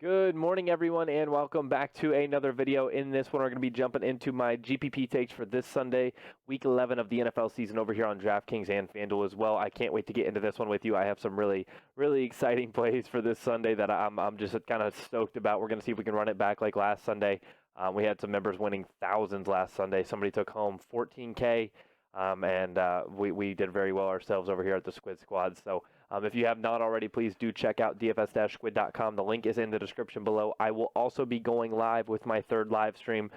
Good morning, everyone, and welcome back to another video. In this one, we're going to be jumping into my GPP takes for this Sunday, Week 11 of the NFL season over here on Draftkings and FanDuel as well. I can't wait to get into this one with you. I have some really exciting plays for this Sunday that I'm just kind of stoked about. We're going to see if we can run it back like last Sunday. We had some members winning thousands last Sunday. Somebody took home $14K, and we did very well ourselves over here at the Squid Squad. So if you have not already, please do check out dfs-squid.com. The link is in the description below. I will also be going live with my third live stream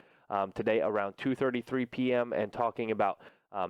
today around 2:33 p.m. and talking about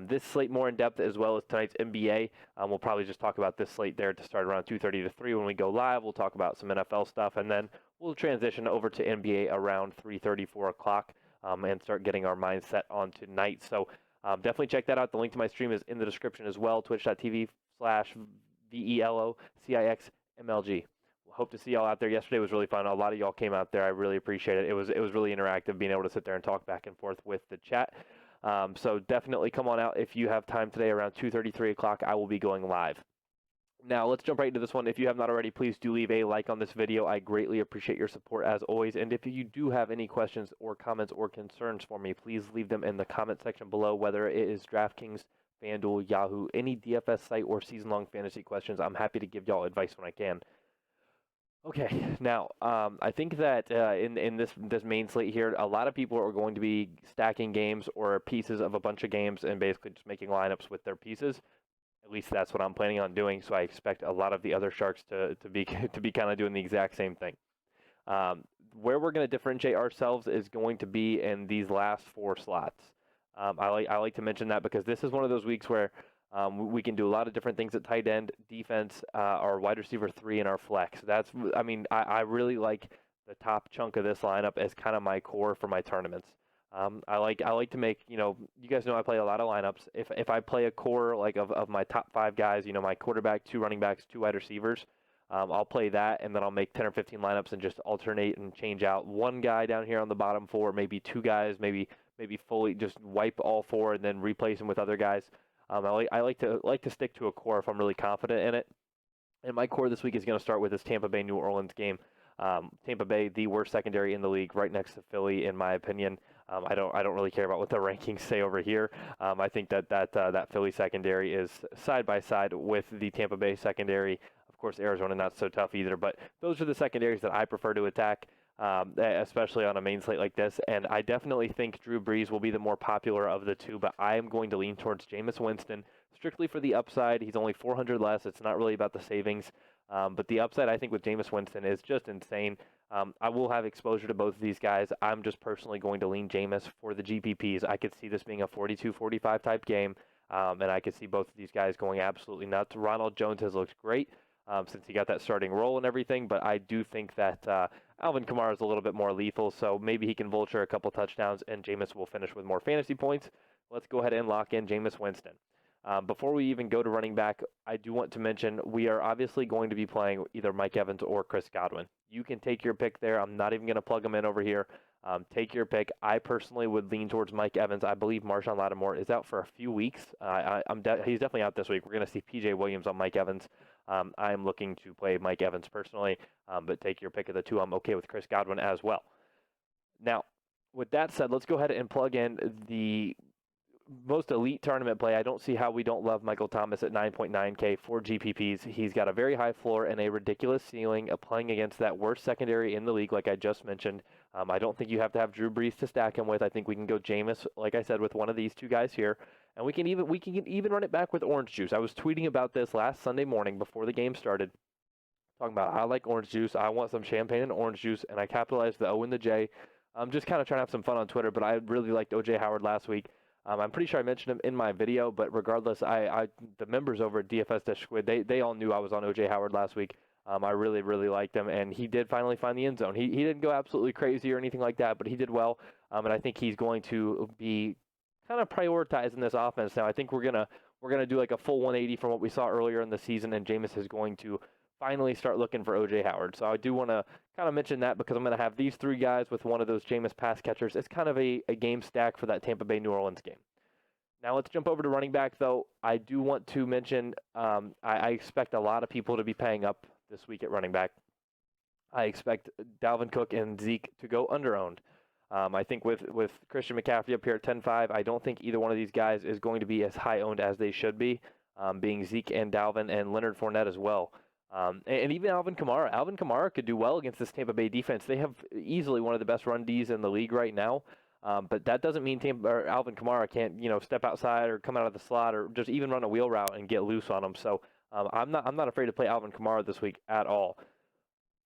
this slate more in depth as well as tonight's NBA. We'll probably just talk about this slate there to start around 2:30 to 3 when we go live. We'll talk about some NFL stuff, and then we'll transition over to NBA around 3:30, 4 o'clock and start getting our mindset on tonight. So definitely check that out. The link to my stream is in the description as well, twitch.tv/VELOCIXMLG. Hope to see y'all out there. Yesterday was really fun. A lot of y'all came out there. I really appreciate it. It was really interactive being able to sit there and talk back and forth with the chat. So definitely come on out if you have time today around 2:30, 3 o'clock. I will be going live. Now, let's jump right into this one. If you have not already, please do leave a like on this video. I greatly appreciate your support as always. And if you do have any questions or comments or concerns for me, please leave them in the comment section below, whether it is DraftKings, FanDuel, Yahoo, any DFS site or season-long fantasy questions. I'm happy to give y'all advice when I can. Okay, now I think that in this main slate here, a lot of people are going to be stacking games or pieces of a bunch of games and basically just making lineups with their pieces. At least that's what I'm planning on doing. So I expect a lot of the other sharks to be kind of doing the exact same thing. Where we're going to differentiate ourselves is going to be in these last four slots. I like to mention that because this is one of those weeks where we can do a lot of different things at tight end, defense, our wide receiver 3, and our flex. I really like the top chunk of this lineup as kind of my core for my tournaments. I like to make, you guys know I play a lot of lineups. If I play a core like of my top 5 guys, my quarterback, 2 running backs, 2 wide receivers, I'll play that, and then I'll make 10 or 15 lineups and just alternate and change out one guy down here on the bottom 4, maybe 2 guys, maybe fully just wipe all 4 and then replace them with other guys. I like to stick to a core if I'm really confident in it. And my core this week is going to start with this Tampa Bay New Orleans game. Tampa Bay, the worst secondary in the league, right next to Philly, in my opinion. I don't really care about what the rankings say over here. I think that Philly secondary is side by side with the Tampa Bay secondary. Of course, Arizona not so tough either, but those are the secondaries that I prefer to attack, especially on a main slate like this. And I definitely think Drew Brees will be the more popular of the two, but I am going to lean towards Jameis Winston strictly for the upside. He's only 400 less. It's not really about the savings. But the upside, I think, with Jameis Winston is just insane. I will have exposure to both of these guys. I'm just personally going to lean Jameis for the GPPs. I could see this being a 42-45 type game, and I could see both of these guys going absolutely nuts. Ronald Jones has looked great since he got that starting role and everything, but I do think that Alvin Kamara is a little bit more lethal, so maybe he can vulture a couple touchdowns, and Jameis will finish with more fantasy points. Let's go ahead and lock in Jameis Winston. Before we even go to running back, I do want to mention we are obviously going to be playing either Mike Evans or Chris Godwin. You can take your pick there. I'm not even going to plug them in over here. Take your pick. I personally would lean towards Mike Evans. I believe Marshawn Lattimore is out for a few weeks. He's definitely out this week. We're going to see P.J. Williams on Mike Evans. I am looking to play Mike Evans personally, but take your pick of the two. I'm okay with Chris Godwin as well. Now, with that said, let's go ahead and plug in the most elite tournament play. I don't see how we don't love Michael Thomas at 9.9K for GPPs. He's got a very high floor and a ridiculous ceiling of playing against that worst secondary in the league, like I just mentioned. I don't think you have to have Drew Brees to stack him with. I think we can go Jameis, like I said, with one of these two guys here. And we can even run it back with orange juice. I was tweeting about this last Sunday morning before the game started, talking about I like orange juice. I want some champagne and orange juice, and I capitalized the O and the J. I'm just kind of trying to have some fun on Twitter, but I really liked O.J. Howard last week. I'm pretty sure I mentioned him in my video, but regardless, the members over at DFS-Squid, they all knew I was on O.J. Howard last week. I really liked him, and he did finally find the end zone. He didn't go absolutely crazy or anything like that, but he did well, and I think he's going to be kind of prioritizing this offense now. I think we're gonna do like a full 180 from what we saw earlier in the season, and Jameis is going to finally start looking for O.J. Howard. So I do want to kind of mention that because I'm going to have these 3 guys with one of those Jameis pass catchers. It's kind of a game stack for that Tampa Bay New Orleans game. Now let's jump over to running back, though. I do want to mention I expect a lot of people to be paying up this week at running back. I expect Dalvin Cook and Zeke to go under-owned. I think with Christian McCaffrey up here at 10.5, I don't think either one of these guys is going to be as high-owned as they should be, being Zeke and Dalvin and Leonard Fournette as well. And even Alvin Kamara. Alvin Kamara could do well against this Tampa Bay defense. They have easily one of the best run Ds in the league right now. But that doesn't mean Alvin Kamara can't, step outside or come out of the slot or just even run a wheel route and get loose on them. So I'm not afraid to play Alvin Kamara this week at all.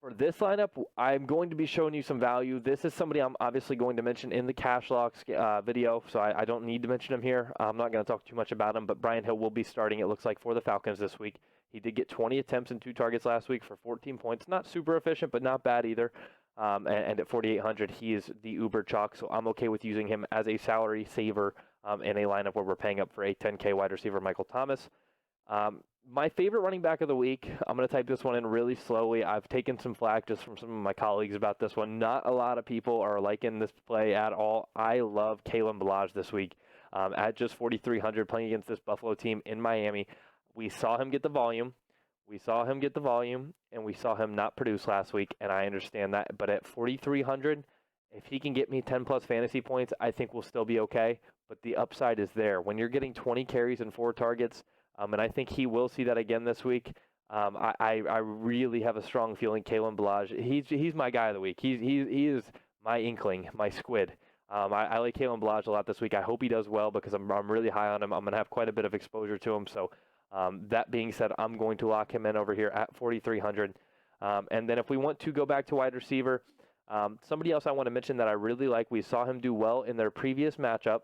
For this lineup, I'm going to be showing you some value. This is somebody I'm obviously going to mention in the Cash Locks video, so I don't need to mention him here. I'm not going to talk too much about him, but Brian Hill will be starting, it looks like, for the Falcons this week. He did get 20 attempts and 2 targets last week for 14 points. Not super efficient, but not bad either. And at 4,800, he is the uber chalk, so I'm okay with using him as a salary saver in a lineup where we're paying up for a 10K wide receiver, Michael Thomas. My favorite running back of the week, I'm going to type this one in really slowly. I've taken some flack just from some of my colleagues about this one. Not a lot of people are liking this play at all. I love Kalen Ballage this week at just 4,300 playing against this Buffalo team in Miami. We saw him get the volume. And we saw him not produce last week, and I understand that. But at 4,300, if he can get me 10-plus fantasy points, I think we'll still be okay. But the upside is there. When you're getting 20 carries and 4 targets, and I think he will see that again this week. I really have a strong feeling Kalen Ballage, he's my guy of the week. He is my inkling, my squid. I like Kalen Ballage a lot this week. I hope he does well because I'm really high on him. I'm going to have quite a bit of exposure to him. So that being said, I'm going to lock him in over here at 4,300. And then if we want to go back to wide receiver, somebody else I want to mention that I really like, we saw him do well in their previous matchup.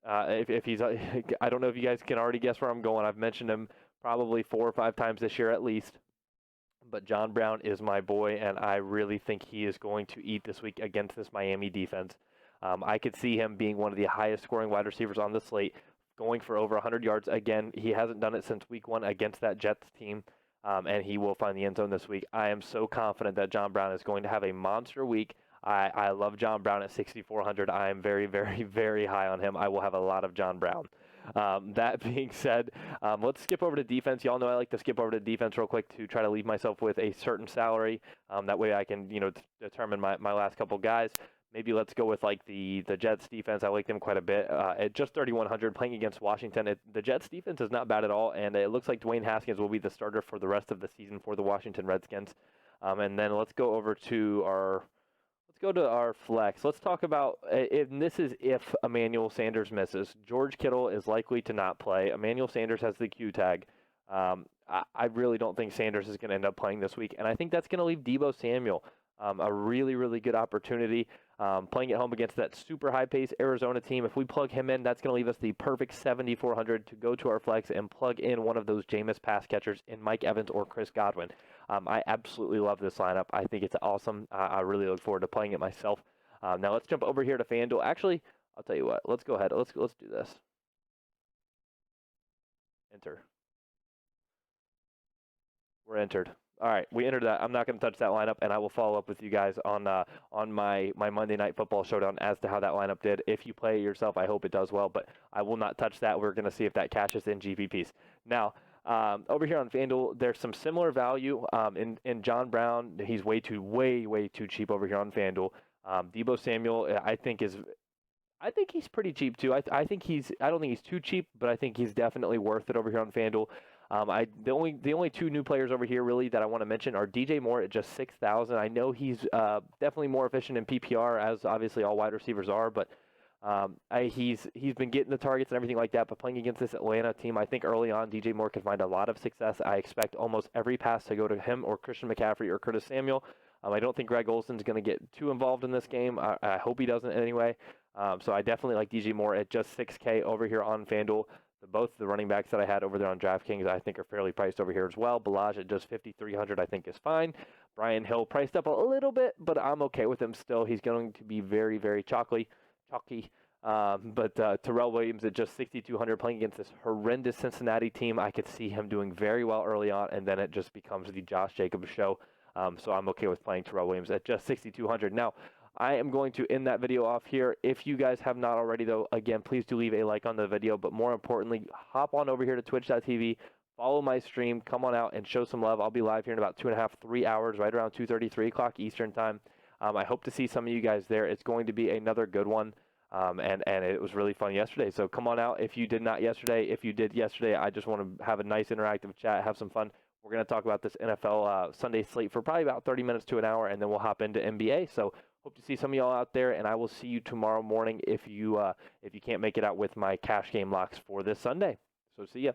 If he's, I don't know if you guys can already guess where I'm going. I've mentioned him probably 4 or 5 times this year at least. But John Brown is my boy, and I really think he is going to eat this week against this Miami defense. I could see him being one of the highest scoring wide receivers on the slate, going for over 100 yards. Again, he hasn't done it since week 1 against that Jets team, and he will find the end zone this week. I am so confident that John Brown is going to have a monster week. I love John Brown at 6,400. I am very, very, very high on him. I will have a lot of John Brown. That being said, let's skip over to defense. Y'all know I like to skip over to defense real quick to try to leave myself with a certain salary. That way I can, determine my last couple guys. Maybe let's go with like the Jets defense. I like them quite a bit. At just 3,100 playing against Washington, the Jets defense is not bad at all, and it looks like Dwayne Haskins will be the starter for the rest of the season for the Washington Redskins. And then let's go over to our flex. Let's talk about, and this is if Emmanuel Sanders misses. George Kittle is likely to not play. Emmanuel Sanders has the Q tag. I really don't think Sanders is going to end up playing this week, and I think that's going to leave Deebo Samuel a really, really good opportunity. Playing at home against that super high-paced Arizona team. If we plug him in, that's going to leave us the perfect 7,400 to go to our flex and plug in one of those Jameis pass catchers in Mike Evans or Chris Godwin. I absolutely love this lineup. I think it's awesome. I really look forward to playing it myself. Now let's jump over here to FanDuel. Actually, I'll tell you what. Let's go ahead. Let's do this. Enter. We're entered. All right, we entered that. I'm not going to touch that lineup, and I will follow up with you guys on my Monday Night Football showdown as to how that lineup did. If you play it yourself, I hope it does well, but I will not touch that. We're going to see if that cashes in GPPs. Now, over here on FanDuel, there's some similar value in John Brown. He's way too cheap over here on FanDuel. Deebo Samuel, I think he's pretty cheap too. I don't think he's too cheap, but I think he's definitely worth it over here on FanDuel. The only 2 new players over here really that I want to mention are DJ Moore at just 6,000. I know he's definitely more efficient in PPR, as obviously all wide receivers are, but he's been getting the targets and everything like that. But playing against this Atlanta team, I think early on DJ Moore can find a lot of success. I expect almost every pass to go to him or Christian McCaffrey or Curtis Samuel. I don't think Greg Olson's going to get too involved in this game. I hope he doesn't anyway. So I definitely like DJ Moore at just 6K over here on FanDuel. Both the running backs that I had over there on Draftkings, I think, are fairly priced over here as well. Ballage at just 5,300, I think, is fine. Brian Hill priced up a little bit, but I'm okay with him still. He's going to be very, very chalky. But Terrell Williams at just 6,200 playing against this horrendous Cincinnati team. I could see him doing very well early on, and then it just becomes the Josh Jacobs show. So I'm okay with playing Terrell Williams at just 6,200. Now, I am going to end that video off here. If you guys have not already, though, again, please do leave a like on the video. But more importantly, hop on over here to twitch.tv, follow my stream. Come on out and show some love. I'll be live here in about 2.5, 3 hours, right around 2:30, 3 o'clock Eastern time. I hope to see some of you guys there. It's going to be another good one. And it was really fun yesterday. So come on out if you did not yesterday. If you did yesterday, I just want to have a nice interactive chat, have some fun. We're going to talk about this NFL Sunday slate for probably about 30 minutes to an hour, and then we'll hop into NBA. So hope to see some of y'all out there, and I will see you tomorrow morning if you can't make it out with my cash game locks for this Sunday. So see ya.